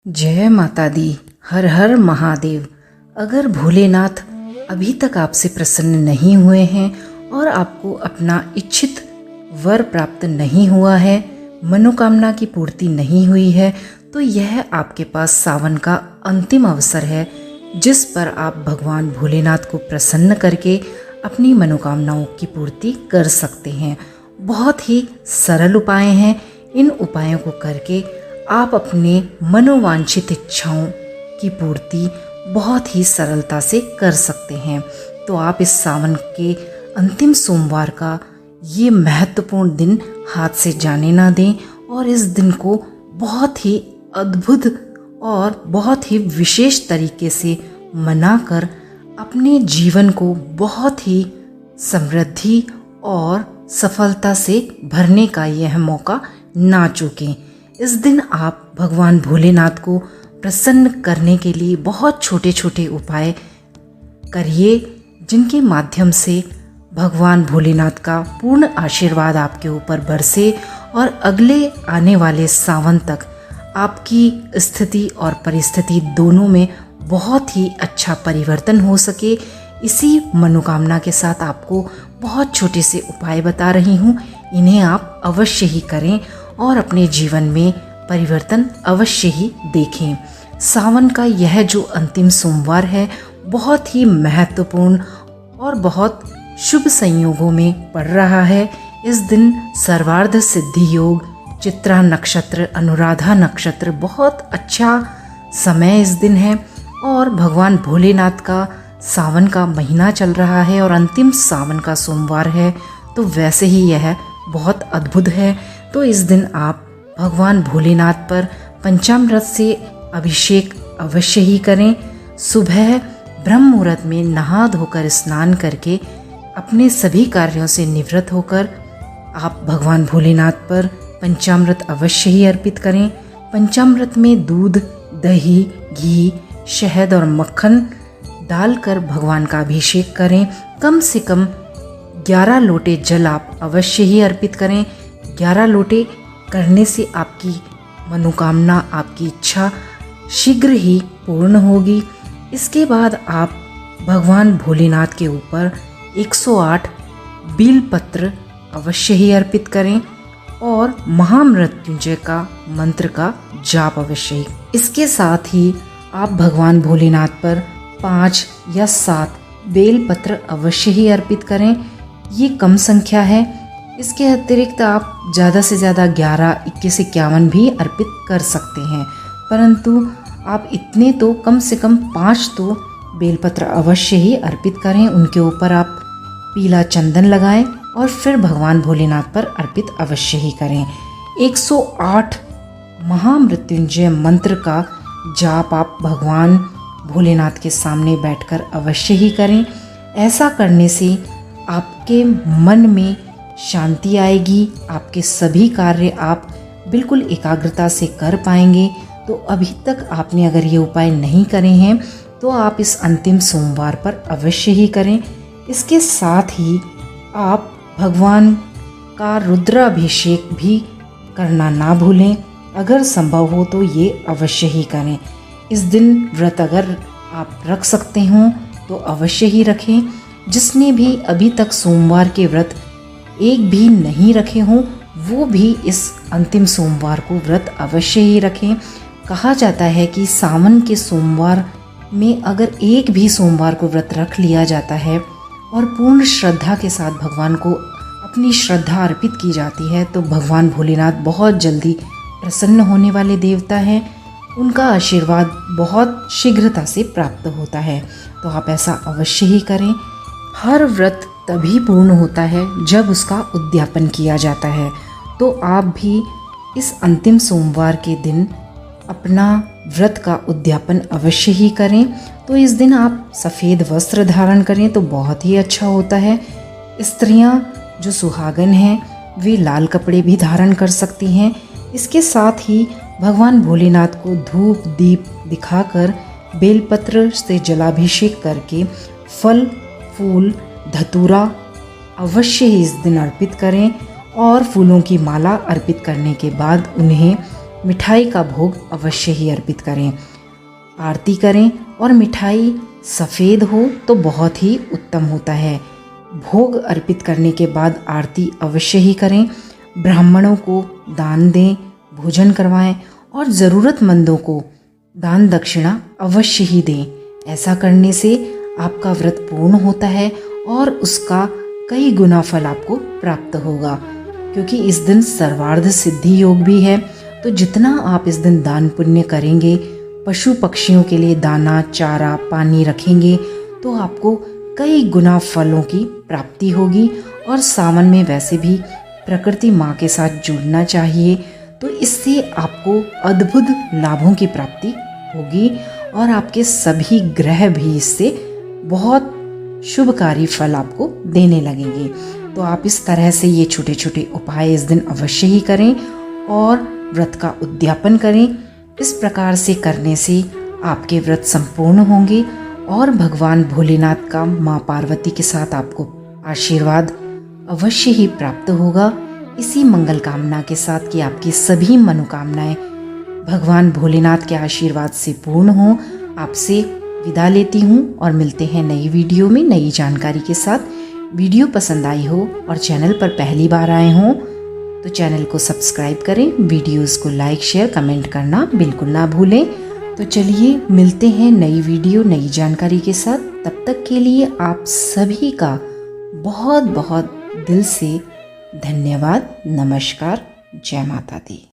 जय माता दी। हर हर महादेव। अगर भोलेनाथ अभी तक आपसे प्रसन्न नहीं हुए हैं और आपको अपना इच्छित वर प्राप्त नहीं हुआ है, मनोकामना की पूर्ति नहीं हुई है, तो यह आपके पास सावन का अंतिम अवसर है जिस पर आप भगवान भोलेनाथ को प्रसन्न करके अपनी मनोकामनाओं की पूर्ति कर सकते हैं। बहुत ही सरल उपाय हैं। इन उपायों को करके आप अपने मनोवांछित इच्छाओं की पूर्ति बहुत ही सरलता से कर सकते हैं। तो आप इस सावन के अंतिम सोमवार का ये महत्वपूर्ण दिन हाथ से जाने ना दें और इस दिन को बहुत ही अद्भुत और बहुत ही विशेष तरीके से मनाकर अपने जीवन को बहुत ही समृद्धि और सफलता से भरने का यह मौका ना चूकें। इस दिन आप भगवान भोलेनाथ को प्रसन्न करने के लिए बहुत छोटे छोटे उपाय करिए जिनके माध्यम से भगवान भोलेनाथ का पूर्ण आशीर्वाद आपके ऊपर बरसे और अगले आने वाले सावन तक आपकी स्थिति और परिस्थिति दोनों में बहुत ही अच्छा परिवर्तन हो सके। इसी मनोकामना के साथ आपको बहुत छोटे से उपाय बता रही हूँ। इन्हें आप अवश्य ही करें और अपने जीवन में परिवर्तन अवश्य ही देखें। सावन का यह जो अंतिम सोमवार है बहुत ही महत्वपूर्ण और बहुत शुभ संयोगों में पड़ रहा है। इस दिन सर्वार्ध सिद्धि योग, चित्रा नक्षत्र, अनुराधा नक्षत्र, बहुत अच्छा समय इस दिन है और भगवान भोलेनाथ का सावन का महीना चल रहा है और अंतिम सावन का सोमवार है, तो वैसे ही यह बहुत अद्भुत है। तो इस दिन आप भगवान भोलेनाथ पर पंचामृत से अभिषेक अवश्य ही करें। सुबह ब्रह्म मुहूर्त में नहा धोकर स्नान करके अपने सभी कार्यों से निवृत्त होकर आप भगवान भोलेनाथ पर पंचामृत अवश्य ही अर्पित करें। पंचामृत में दूध, दही, घी, शहद और मक्खन डालकर भगवान का अभिषेक करें। कम से कम 11 लोटे जल आप अवश्य ही अर्पित करें। 11 लोटे करने से आपकी मनोकामना, आपकी इच्छा शीघ्र ही पूर्ण होगी। इसके बाद आप भगवान भोलेनाथ के ऊपर 108 बीलपत्र अवश्य ही अर्पित करें और महामृत्युंजय का मंत्र का जाप अवश्य ही। इसके साथ ही आप भगवान भोलेनाथ पर 5 या 7 बेलपत्र अवश्य ही अर्पित करें। ये कम संख्या है। इसके अतिरिक्त आप ज़्यादा से ज़्यादा 11, 21, 51 भी अर्पित कर सकते हैं, परंतु आप इतने तो कम से कम 5 तो बेलपत्र अवश्य ही अर्पित करें। उनके ऊपर आप पीला चंदन लगाएं और फिर भगवान भोलेनाथ पर अर्पित अवश्य ही करें। 108 महामृत्युंजय मंत्र का जाप आप भगवान भोलेनाथ के सामने बैठकर अवश्य ही करें। ऐसा करने से आपके मन में शांति आएगी, आपके सभी कार्य आप बिल्कुल एकाग्रता से कर पाएंगे। तो अभी तक आपने अगर ये उपाय नहीं करे हैं तो आप इस अंतिम सोमवार पर अवश्य ही करें। इसके साथ ही आप भगवान का रुद्राभिषेक भी करना ना भूलें। अगर संभव हो तो ये अवश्य ही करें। इस दिन व्रत अगर आप रख सकते हों तो अवश्य ही रखें। जिसने भी अभी तक सोमवार के व्रत एक भी नहीं रखे हों वो भी इस अंतिम सोमवार को व्रत अवश्य ही रखें। कहा जाता है कि सावन के सोमवार में अगर एक भी सोमवार को व्रत रख लिया जाता है और पूर्ण श्रद्धा के साथ भगवान को अपनी श्रद्धा अर्पित की जाती है तो भगवान भोलेनाथ बहुत जल्दी प्रसन्न होने वाले देवता हैं। उनका आशीर्वाद बहुत शीघ्रता से प्राप्त होता है। तो आप ऐसा अवश्य ही करें। हर व्रत तभी पूर्ण होता है जब उसका उद्यापन किया जाता है। तो आप भी इस अंतिम सोमवार के दिन अपना व्रत का उद्यापन अवश्य ही करें। तो इस दिन आप सफ़ेद वस्त्र धारण करें तो बहुत ही अच्छा होता है। स्त्रियां जो सुहागन हैं वे लाल कपड़े भी धारण कर सकती हैं। इसके साथ ही भगवान भोलेनाथ को धूप दीप दिखाकर बेलपत्र से जलाभिषेक करके फल, फूल, धतूरा अवश्य ही इस दिन अर्पित करें और फूलों की माला अर्पित करने के बाद उन्हें मिठाई का भोग अवश्य ही अर्पित करें। आरती करें और मिठाई सफ़ेद हो तो बहुत ही उत्तम होता है। भोग अर्पित करने के बाद आरती अवश्य ही करें। ब्राह्मणों को दान दें, भोजन करवाएं और ज़रूरतमंदों को दान दक्षिणा अवश्य ही दें। ऐसा करने से आपका व्रत पूर्ण होता है और उसका कई गुना फल आपको प्राप्त होगा, क्योंकि इस दिन सर्वार्थ सिद्धि योग भी है। तो जितना आप इस दिन दान पुण्य करेंगे, पशु पक्षियों के लिए दाना चारा पानी रखेंगे, तो आपको कई गुना फलों की प्राप्ति होगी। और सावन में वैसे भी प्रकृति माँ के साथ जुड़ना चाहिए, तो इससे आपको अद्भुत लाभों की प्राप्ति होगी और आपके सभी ग्रह भी इससे बहुत शुभकारी फल आपको देने लगेंगे। तो आप इस तरह से ये छोटे छोटे उपाय इस दिन अवश्य ही करें और व्रत का उद्यापन करें। इस प्रकार से करने से आपके व्रत संपूर्ण होंगे और भगवान भोलेनाथ का माँ पार्वती के साथ आपको आशीर्वाद अवश्य ही प्राप्त होगा। इसी मंगल कामना के साथ कि आपकी सभी मनोकामनाएं भगवान भोलेनाथ के आशीर्वाद से पूर्ण हों, आपसे विदा लेती हूँ और मिलते हैं नई वीडियो में नई जानकारी के साथ। वीडियो पसंद आई हो और चैनल पर पहली बार आए हों तो चैनल को सब्सक्राइब करें, वीडियोस को लाइक शेयर कमेंट करना बिल्कुल ना भूलें। तो चलिए मिलते हैं नई वीडियो नई जानकारी के साथ। तब तक के लिए आप सभी का बहुत बहुत दिल से धन्यवाद। नमस्कार। जय माता दी।